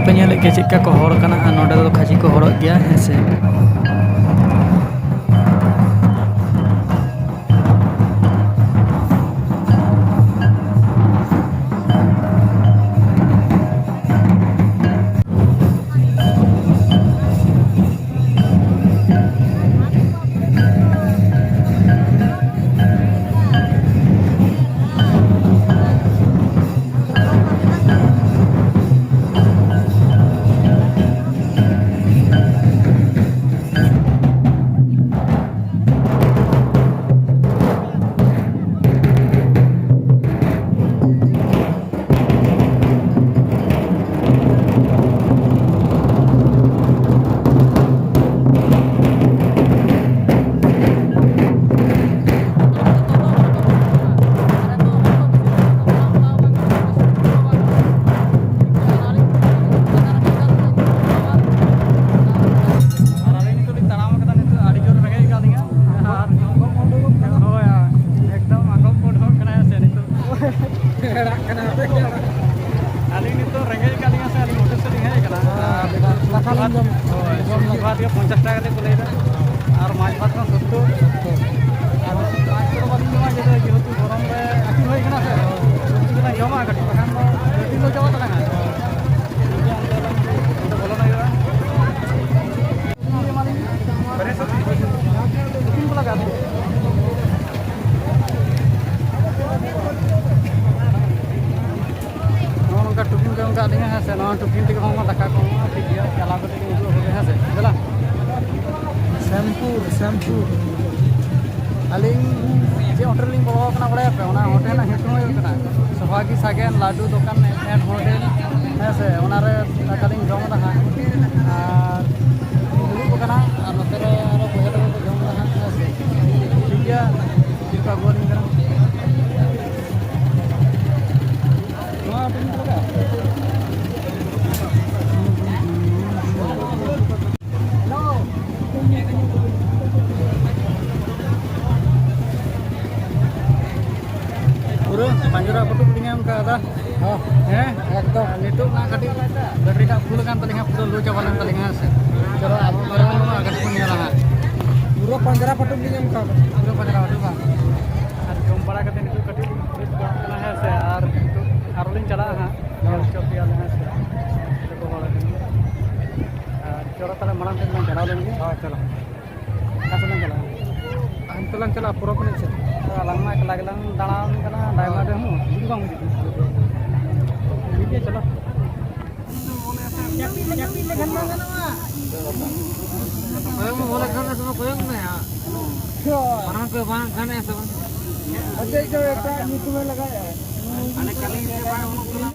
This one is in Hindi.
पे नेले के चिका को हर कना नोडे दो खाजी को हरक गया है से पंचाश टाका को लैदा और माछ भात का 70 और आज तो बादी जमा जेहेतु गरम रे आखि होई कना से सब्जी जमा कटी बखान रेडी हो जावा तला तो बोलो ना यार ये माली बड़े सब्जी किन को लगा दो नोनका टुकिन के उनका दिया है से नोन टुकिन के हम दका को ठीक है चला के उदो हो गया से चला शैम्पू अलिंग जे होटल लिंग बोलो कना बड़े पे ओना होटल ना हेतु हो कना सभागी सागेन लाडू दुकान एंड होटल है से ओना रे कलिंग जम रहा और दुलु कना और नते रे आरो बहेर को जम रहा है से ठीक है जिनका गोरिंग करा नोआ टिन लगा पंजरा पटुक दिंगाम का ada हैं एकदम निटु ना कटी बैटरी का फुल kan तलिंगा पूरा लो चावल तलिंगा से चलो अब बारह अगर पुन रहा पूरा पंजरा पटुक दिंगाम का पूरा पंजरा पटुक का और जम पड़ा कते निटु कटी कना है से और आरोलिन चला हां और चौकिया है से देखो वाला और चलो तले मराम से चला लेंगे हां चलो कैसे नहीं चला हम तलंग चला पूरा पुन से lang mak lang dalam kana dai ma demu budu bang budu ठीक है चलो यापी लेखन मा गनवा कोयम बोले खाना सुनो कोयम ना यार माना को बांग खाने सब अजय जो एक नीतू में लगाया अने कली से बांग